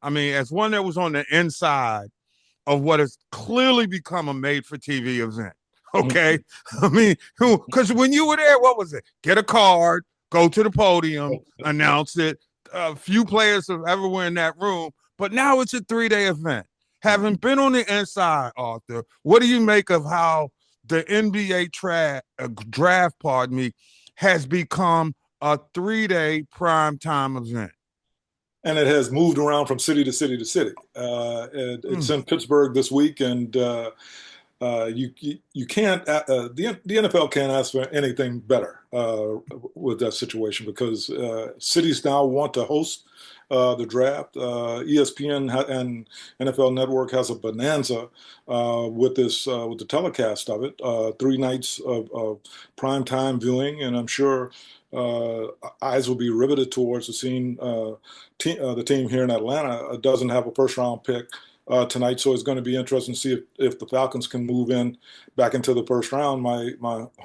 I mean, as one that was on the inside of what has clearly become a made-for-TV event. Okay, I mean, because when you were there, what was it? Get a card, go to the podium, announce it. A few players have ever were in that room, but now it's a 3-day event. Having been on the inside, Arthur, what do you make of how the NBA draft, pardon me, has become a 3-day primetime event? And it has moved around from city to city to city. It's in Pittsburgh this week, and you can't the NFL can't ask for anything better with that situation because cities now want to host the draft. ESPN and NFL Network has a bonanza with with the telecast of it. 3 nights of prime time viewing, and I'm sure eyes will be riveted towards the team here in Atlanta doesn't have a first round pick tonight, so it's going to be interesting to see if the Falcons can move back into the first round. My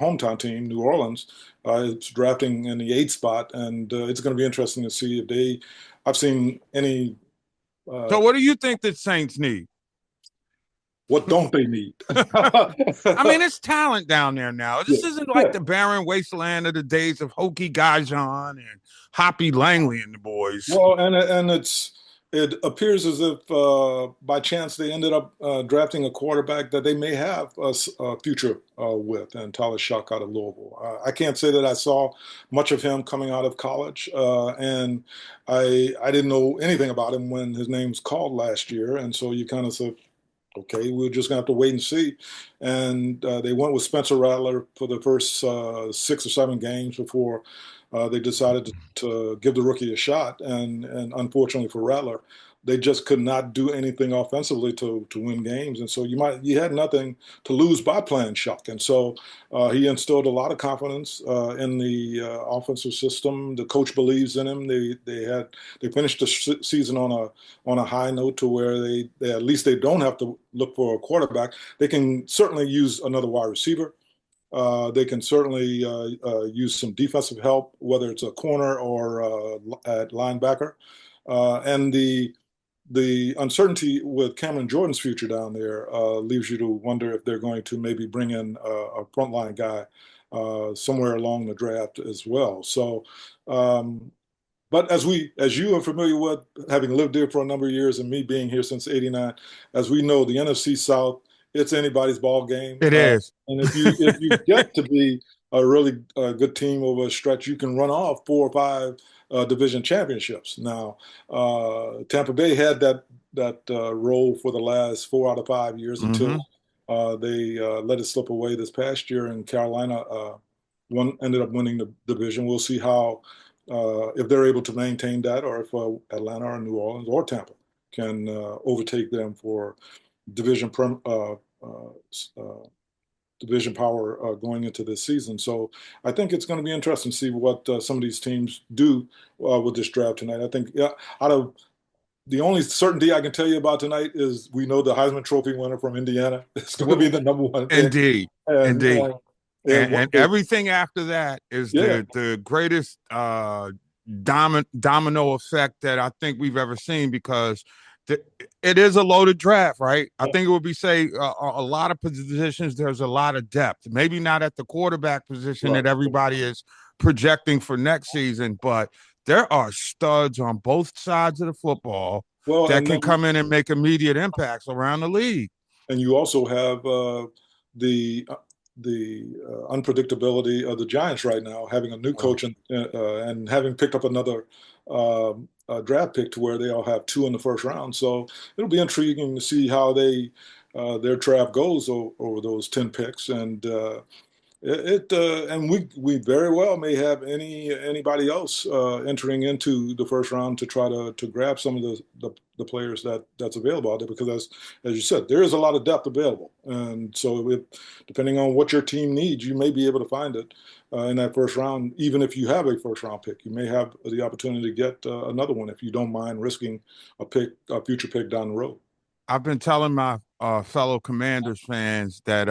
hometown team, New Orleans, is drafting in the 8th spot, and it's going to be interesting to see if they. I've seen any. So, what do you think the Saints need? What don't they need? I mean, it's talent down there now. This isn't like the barren wasteland of the days of Hokie Gajan and Hoppy Langley and the boys. Well, and it appears as if by chance they ended up drafting a quarterback that they may have a future with, and Tyler Shough out of Louisville. I can't say that I saw much of him coming out of college, and I didn't know anything about him when his name was called last year, and so you kind of said, okay, we're just going to have to wait and see. And they went with Spencer Rattler for the first 6 or 7 games before they decided to give the rookie a shot. And unfortunately for Rattler, they just could not do anything offensively to win games. And so you had nothing to lose by playing Shough. And so he instilled a lot of confidence in the offensive system. The coach believes in him. They finished the season on a high note to where they at least they don't have to look for a quarterback. They can certainly use another wide receiver. They can certainly use some defensive help, whether it's a corner or at linebacker. And the uncertainty with Cameron Jordan's future down there leaves you to wonder if they're going to maybe bring in a frontline guy somewhere along the draft as well. So, but as you are familiar with, having lived there for a number of years and me being here since '89, as we know, the NFC South, it's anybody's ball game. It is. And if you get to be a really good team over a stretch, you can run off 4 or 5 division championships. Now, Tampa Bay had that role for the last 4 out of 5 years until they let it slip away this past year, and Carolina ended up winning the division. We'll see how if they're able to maintain that, or if Atlanta or New Orleans or Tampa can overtake them for division division power going into this season. So I think it's going to be interesting to see what some of these teams do with this draft tonight. I think out of the only certainty I can tell you about tonight is we know the Heisman Trophy winner from Indiana is going to be the number 1 pick. Indeed. Indeed. And everything after that is the greatest domino effect that I think we've ever seen, because it is a loaded draft, right? I think it would be a lot of positions. There's a lot of depth. Maybe not at the quarterback position that everybody is projecting for next season, but there are studs on both sides of the football that can come in and make immediate impacts around the league. And you also have the unpredictability of the Giants right now, having a new coach and having picked up another draft pick to where they all have 2 in the first round. So it'll be intriguing to see how their draft goes over those 10 picks. And and we very well may have anybody else entering into the first round to try to grab some of the players that's available out there, because as you said, there is a lot of depth available, and so depending on what your team needs, you may be able to find it in that first round. Even if you have a first round pick, you may have the opportunity to get another one if you don't mind risking a future pick down the road. I've been telling my fellow Commanders fans that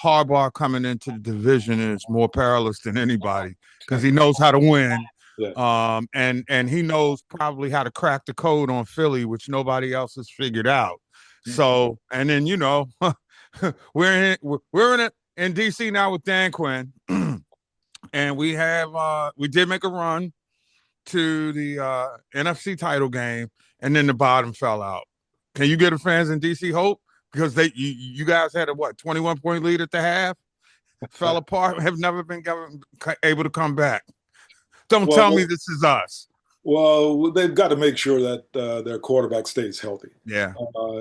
Harbaugh coming into the division is more perilous than anybody, because he knows how to win, Yeah. And he knows probably how to crack the code on Philly, which nobody else has figured out. Mhm. So, and then we're in DC now with Dan Quinn, and we did make a run to the NFC title game, and then the bottom fell out. Can you give the fans in DC hope? Because you guys had a 21-point lead at the half, fell apart, have never been able to come back. Don't tell me Well, this is us. well, they've got to make sure that their quarterback stays healthy. Yeah.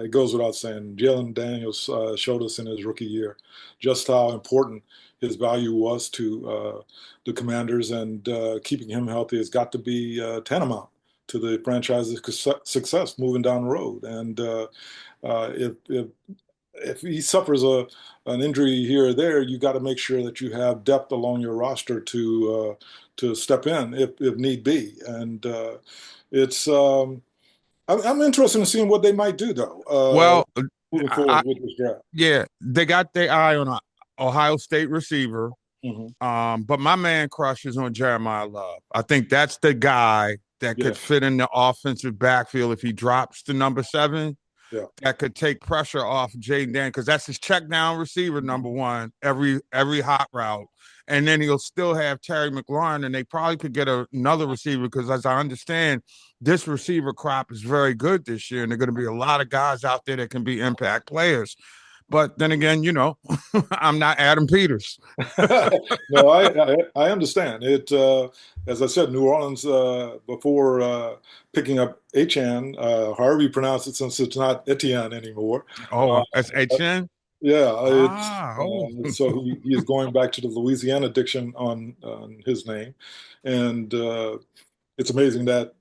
It goes without saying. Jalen Daniels showed us in his rookie year just how important his value was to the Commanders, and keeping him healthy has got to be tantamount to the franchise's success moving down the road. And if he suffers an injury here or there, you got to make sure that you have depth along your roster to step in if need be. And it's I'm interested in seeing what they might do though, Well, moving I, forward with this draft. yeah, they got their eye on a Ohio State receiver. Hmm. But my man crush is on Jeremiah Love. I think that's the guy that Yeah, could fit in the offensive backfield if he drops to number 7. yeah. That could take pressure off Jaden Dan because that's his check down receiver, number one, every hot route. And then he'll still have Terry McLaurin, and they probably could get another receiver because, as I understand, this receiver crop is very good this year, and there are going to be a lot of guys out there that can be impact players. But then again, I'm not Adam Peters. No, I understand it. As I said, New Orleans before picking up Achan, however you pronounce it, since it's not Etienne anymore. Uh, Oh, that's HN? yeah, it's Oh. so he is going back to the Louisiana diction on his name, and it's amazing that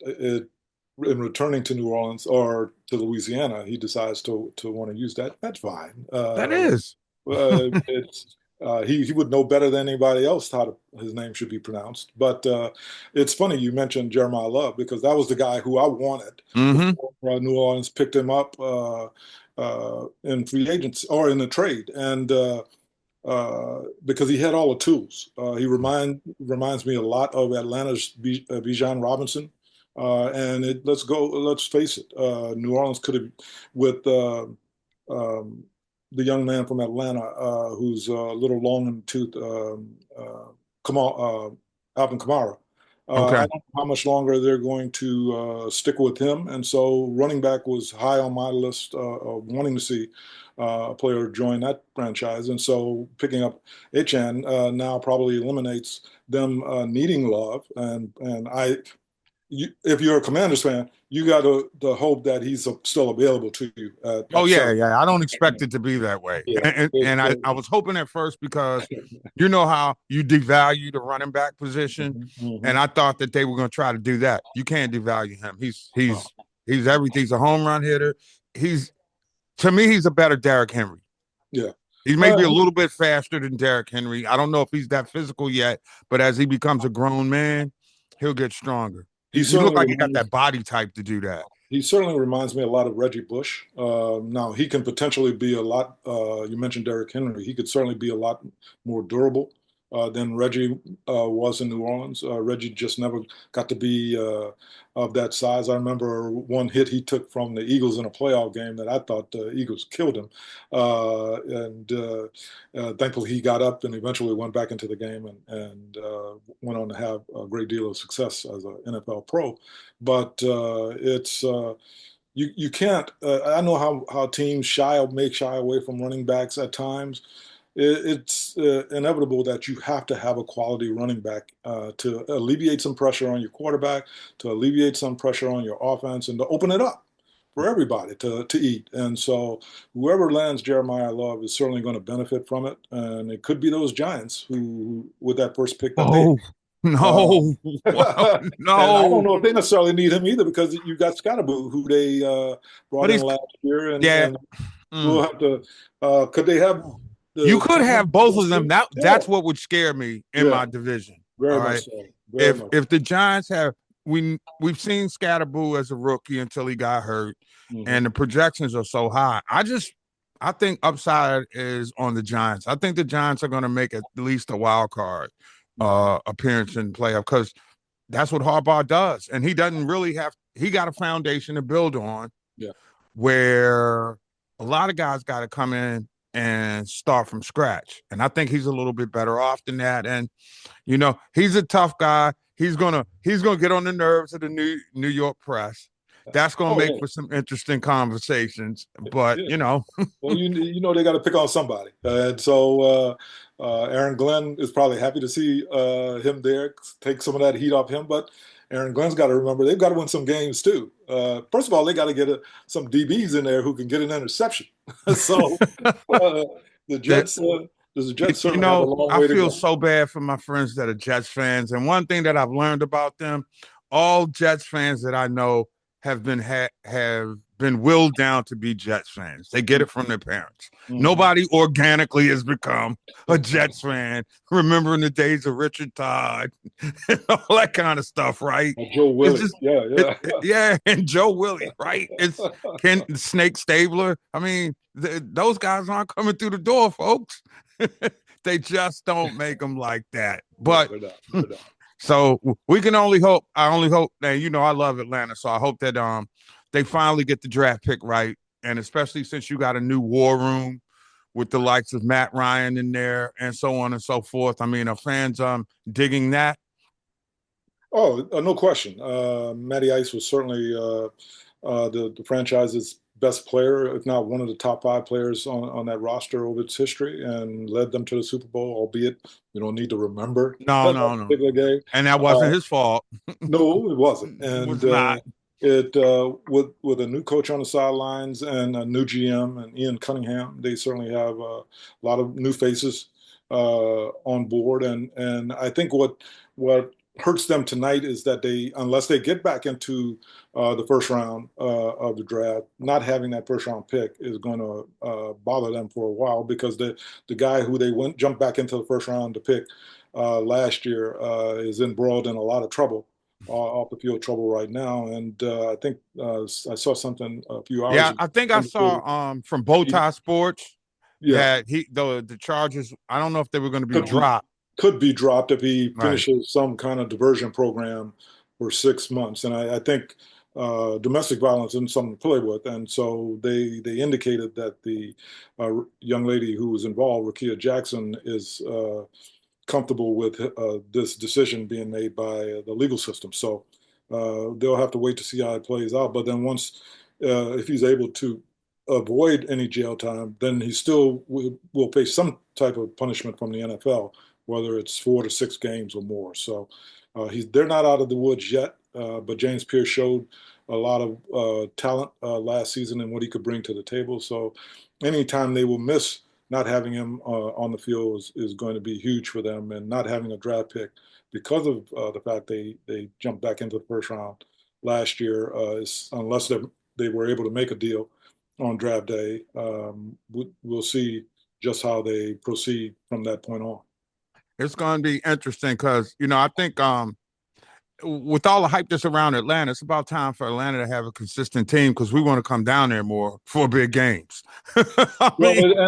in returning to New Orleans or to Louisiana, he decides to want to use that. That's fine. That is. It's he would know better than anybody else how his name should be pronounced. But it's funny you mentioned Jeremiah Love because that was the guy who I wanted Mm-hmm. before New Orleans picked him up in free agency or in the trade, and because he had all the tools. He reminds me a lot of Atlanta's Bijan Robinson. Let's face it, New Orleans could have, with um, the young man from Atlanta who's a little long in the tooth, Alvin Kamara. I Okay. don't know how much longer they're going to stick with him, and so running back was high on my list of wanting to see a player join that franchise. And so picking up Achan now probably eliminates them needing Love, and if you're a Commanders fan, you got to hope that he's still available to you Oh at yeah, center. yeah. I don't expect it to be that way. Yeah. And I was hoping at first because you know how you devalue the running back position. And Mhm. I thought that they were going to try to do that. You can't devalue him. He's everything. He's a home run hitter. He's To me, he's a better Derrick Henry. Yeah. He's maybe a Well, little bit faster than Derrick Henry. I don't know if he's that physical yet, but as he becomes a grown man, he'll get stronger. he He looked certainly like he got reminds that body type to do that. he certainly reminds me a lot of Reggie Bush. Now he can potentially be a lot. You mentioned Derrick Henry. He could certainly be a lot more durable than Reggie was in New Orleans. Reggie just never got to be of that size. I remember one hit he took from the Eagles in a playoff game that I thought the Eagles killed him, and thankfully he got up and eventually went back into the game and went on to have a great deal of success as an NFL pro. But it's you can't. I know how teams make shy away from running backs at times. It's inevitable that you have to have a quality running back to alleviate some pressure on your quarterback, to alleviate some pressure on your offense, and to open it up for everybody to eat. And so whoever lands Jeremiah Love is certainly going to benefit from it. And it could be those Giants who with that first pick that they Oh, uh, no. and I don't No. know if they necessarily need him either because you got Scottaboo, who they But brought in he's, last year, and yeah. and we'll Mm. have to. Could they have You the could talent have both of against them. him? That's Yeah, what would scare me in yeah, my division. All very right. much so, very If much. if the Giants have we've seen Scatterboo as a rookie until he got hurt, Hmm. and the projections are so high. I think upside is on the Giants. I think the Giants are going to make at least a wild card appearance in playoff because that's what Harbaugh does. And he doesn't really have, he got a foundation to build on Yeah. where a lot of guys got to come in and start from scratch. And I think he's a little bit better off than that. And, he's a tough guy. He's gonna get on the nerves of the New York press. That's gonna Oh make yeah. for some interesting conversations. But Yeah. Well, they got to pick on somebody, and so Aaron Glenn is probably happy to see him there, take some of that heat off him. But Aaron Glenn's got to remember they've got to win some games too. First of all, they got to get some DBs in there who can get an interception. So uh, the that Jets, the Jets certainly have a long I way to feel go. so bad for my friends that are Jets fans. And one thing that I've learned about them, all Jets fans that I know have been willed down to be Jets fans. They get it from their parents. Mm-hmm. Nobody organically has become a Jets fan, remembering the days of Richard Todd and all that kind of stuff, right? Joe It's Willie, just yeah, yeah. yeah, and Joe Willie, right? It's Ken Snake Stabler. I mean, those guys aren't coming through the door, folks. They just don't make them like that. No, But they're not. They're not. so we can only hope. I only hope that I love Atlanta, so I hope that they finally get the draft pick right, and especially since you got a new war room with the likes of Matt Ryan in there and so on and so forth. I mean, are fans digging that? Oh, no question. Matty Ice was certainly the franchise's best player, if not one of the top five players on that roster over its history, and led them to the Super Bowl. Albeit we don't need to remember No, that no, no, particular game. and that wasn't Uh, his fault. no, it wasn't. It And was not. it with a new coach on the sidelines and a new GM and Ian Cunningham, they certainly have a lot of new faces on board. And I think what hurts them tonight is that unless they get back into the first round of the draft, not having that first round pick is going to bother them for a while, because the guy who they jumped back into the first round to pick last year is embroiled in a lot of trouble, off the field trouble right now. And I think I saw something a few hours Yeah, ago. I think I saw from Bowtie Sports Yeah, that the Chargers. I don't know if they were going to be could be dropped. could be dropped if he Right. finishes some kind of diversion program for 6 months. And I think domestic violence isn't something to play with. And so they indicated that the young lady who was involved, Rakia Jackson, is comfortable with this decision being made by the legal system. So they'll have to wait to see how it plays out. But then once, if he's able to avoid any jail time, then he still will face some type of punishment from the NFL, whether it's 4 to 6 games or more. So they're not out of the woods yet. But James Pierce showed a lot of talent last season and what he could bring to the table. So anytime they will miss not having him on the field is going to be huge for them, and not having a draft pick because of the fact they jumped back into the first round last year, unless they were able to make a deal on draft day, we'll see just how they proceed from that point on. It's going to be interesting because I think with all the hype that's around Atlanta, it's about time for Atlanta to have a consistent team because we want to come down there more for big games. I Well, mean,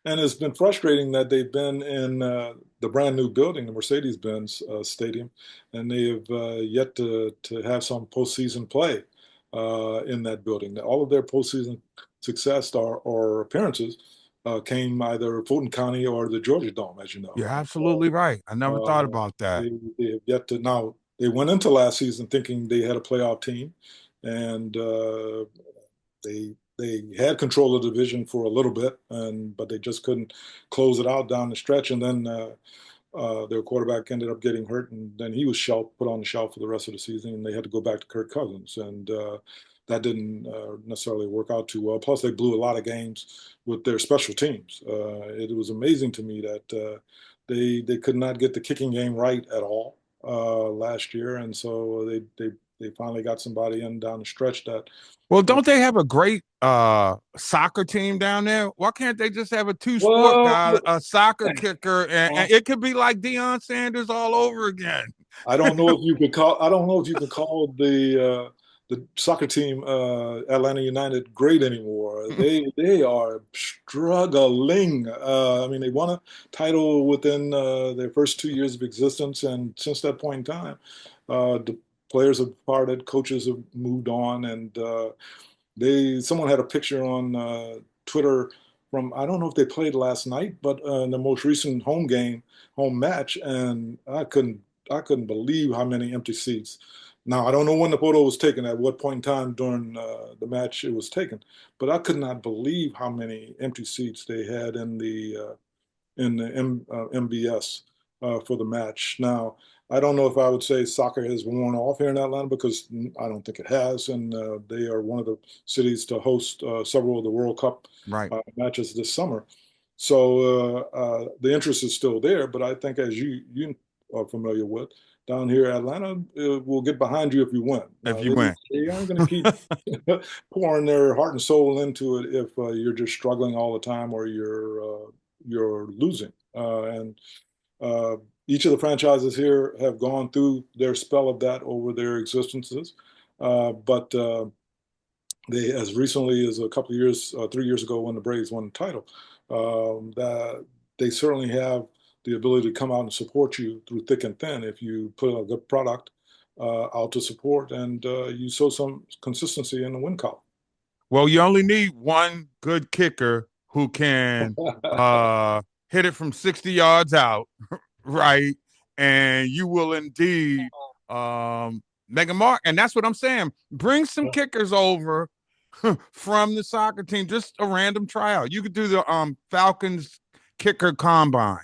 and it's been frustrating that they've been in the brand new building, the Mercedes-Benz Stadium, and they have yet to have some postseason play in that building. All of their postseason success or appearances came either Fulton County or the Georgia Dome, as you know. you're absolutely right. I never thought Uh, about that. they have yet to now. They went into last season thinking they had a playoff team, and they had control of the division for a little bit, but they just couldn't close it out down the stretch. And then their quarterback ended up getting hurt, and then he was put on the shelf for the rest of the season, and they had to go back to Kirk Cousins, and that didn't necessarily work out too well. Plus, they blew a lot of games with their special teams. It was amazing to me that they could not get the kicking game right at all last year, and so they finally got somebody in down the stretch that. Well, don't they have a great soccer team down there? Why can't they just have a two-sport Well, guy, a soccer kicker, uh, and it could be like Deion Sanders all over again? I don't know if you could call. I don't know if you could call the soccer team Atlanta United great anymore. They are struggling. I mean, they won a title within their first 2 years of existence, and since that point in time, The players have departed, coaches have moved on, and someone had a picture on Twitter from, I don't know if they played last night, but in the most recent home match, and I couldn't believe how many empty seats. Now I don't know when the photo was taken, at what point in time during the match it was taken, but I could not believe how many empty seats they had in the MBS for the match. Now, I don't know if I would say soccer has worn off here in Atlanta, because I don't think it has, and they are one of the cities to host several of the World Cup Right. matches this summer. So the interest is still there, but I think, as you are familiar with, down here in Atlanta, will get behind you if you win. If Now, you win. they aren't going to keep pouring their heart and soul into it if you're just struggling all the time, or you're losing. And uh, each of the franchises here have gone through their spell of that over their existences. But they, as recently as a couple of years, 3 years ago, when the Braves won the title, that they certainly have the ability to come out and support you through thick and thin if you put a good product out to support, and you show some consistency in the win column. Well, you only need one good kicker who can uh, hit it from 60 yards out, right? And you will indeed make a mark. And that's what I'm saying. Bring some kickers over from the soccer team, just a random tryout. You could do the Falcons kicker combine.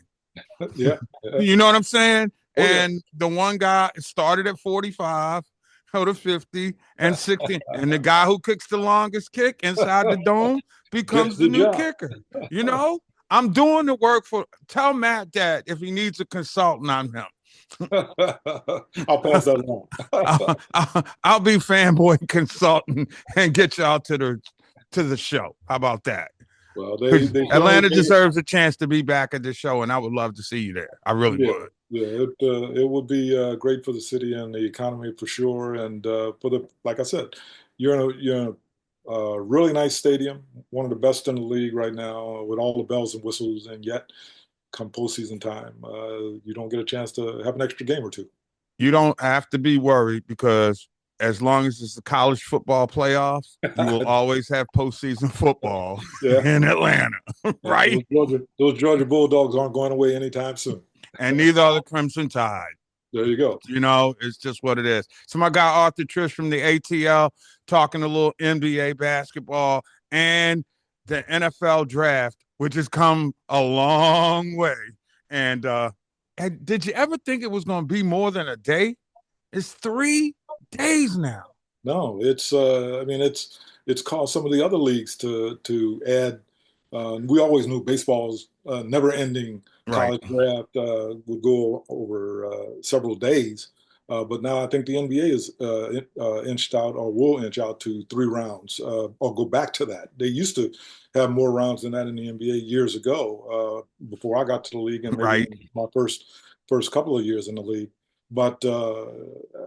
Yeah, yeah. You know what I'm saying? Oh yeah. And the one guy started at 45, go to 50 and 60. And the guy who kicks the longest kick inside the dome Gets becomes the the new job. kicker. You know, I'm doing the work for, tell Matt that if he needs a consultant on him. I'll pass that along. I'll be fanboy consultant and get y'all to the show. How about that? Well, they certainly Atlanta made, deserves a chance to be back at the show, and I would love to see you there. I really yeah, would. yeah. It would be great for the city and the economy for sure, and for the, like I said, you're in a really nice stadium, one of the best in the league right now, with all the bells and whistles, and yet come postseason time, you don't get a chance to have an extra game or two. You don't have to be worried because as long as it's the college football playoffs, you will always have postseason football Yeah, in Atlanta, yeah. right? Those Georgia Bulldogs aren't going away anytime soon. And neither are the Crimson Tide. There you go. You know, it's just what it is. So my guy Arthur Trish from the ATL talking a little NBA basketball and the NFL draft, which has come a long way. And did you ever think it was going to be more than a day? It's 3 days now. No, I mean, it's caused some of the other leagues to add. We always knew baseball's never-ending Right. college draft would go over several days, but now I think the NBA is inched out, or will inch out, to 3 rounds, or go back to that. They used to have more rounds than that in the NBA years ago, before I got to the league, and maybe Right. in my first couple of years in the league. But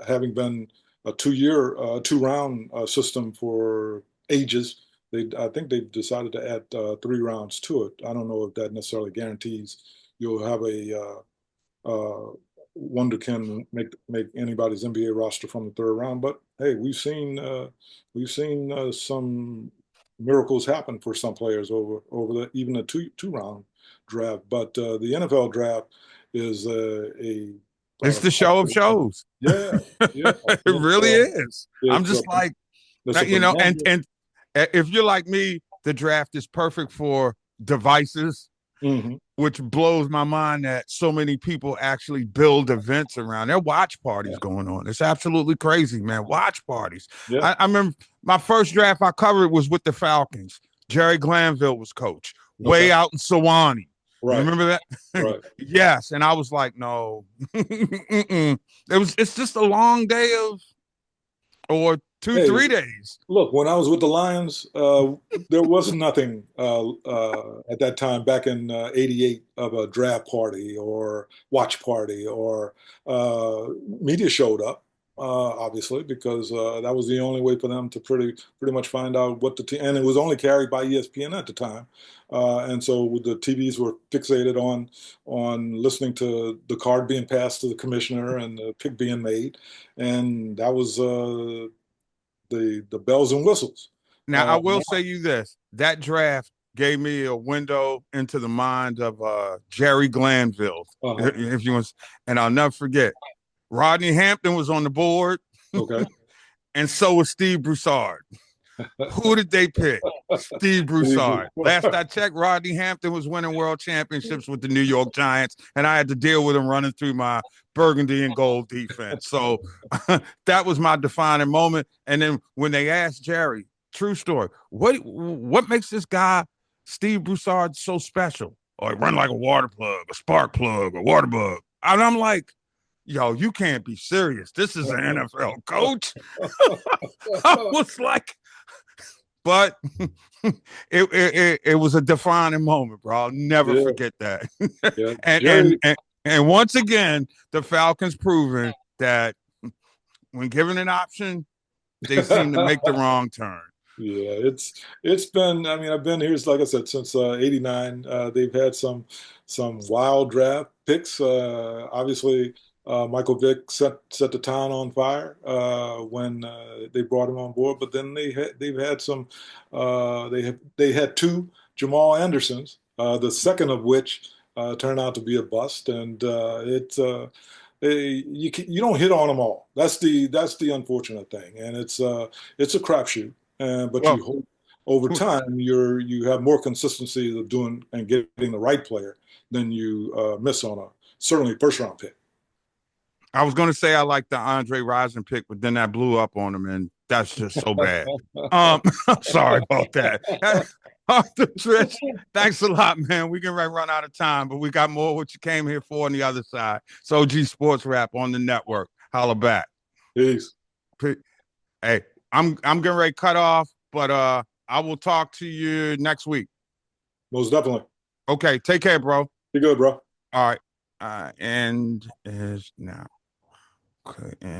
having been a 2-year, 2-round system for ages, I think they've decided to add 3 rounds to it. I don't know if that necessarily guarantees you'll have a one that can make anybody's NBA roster from the 3rd round. But hey, we've seen some miracles happen for some players over even the two round draft. But the NFL draft is It's the show of shows. yeah, yeah. It really is. I'm It's just like, it's a you know, and phenomenal. and if you're like me, the draft is perfect for devices, Mhm. which blows my mind that so many people actually build events around. There are watch parties Yeah, going on. It's absolutely crazy, man. Watch parties. yeah. I remember my first draft I covered was with the Falcons. Jerry Glanville was coach, Okay. way out in Sewanee. You Right, remember that? right. Yes. And I was like, no. It's just a long day of, or two, Hey, 3 days. look, when I was with the Lions, there was nothing at that time back in '88 of a draft party or watch party, or media showed up. obviously, because that was the only way for them to pretty much find out what the team. And it was only carried by ESPN at the time, and so the TVs were fixated on listening to the card being passed to the commissioner and the pick being made, and that was the bells and whistles. Now, I Uh, will say you this: that draft gave me a window into the mind of Jerry Glanville, uh-huh. if you want. And I'll never forget, Rodney Hampton was on the board, Okay. and so was Steve Broussard. Who did they pick? Steve Broussard. Last I checked, Rodney Hampton was winning world championships with the New York Giants, and I had to deal with him running through my burgundy and gold defense. So that was my defining moment. And then when they asked Jerry, true story, what makes this guy, Steve Broussard, so special? Or run like a water plug, a spark plug, a water bug. And I'm like, yo, you can't be serious. This is an NFL coach. I was like, but it was a defining moment, bro. I'll never Yeah, forget that. yeah. and, and Jerry, and and once again, the Falcons proven that when given an option, they seem to make the wrong turn. yeah, it's been. I mean, I've been here, like I said, since '89. They've had some wild draft picks. Obviously, Michael Vick set the town on fire when they brought him on board. But then they've had some. They had two Jamal Andersons, the second of which turned out to be a bust, and you don't hit on them all. That's the unfortunate thing, and it's a crapshoot. But Well, you hope over time you have more consistency of doing and getting the right player than you miss on a certainly first round pick. I was going to say I like the Andre Rison pick, but then that blew up on him, and that's just so bad. Sorry about that. Arthur Trish, thanks a lot, man. We can run out of time, but we got more what you came here for on the other side. So G Sports Wrap on the network. Holla back. Peace. Hey, I'm getting ready to cut off, but I will talk to you next week. Most definitely. Okay, take care, bro. Be good, bro. All right. End is now. Okay, and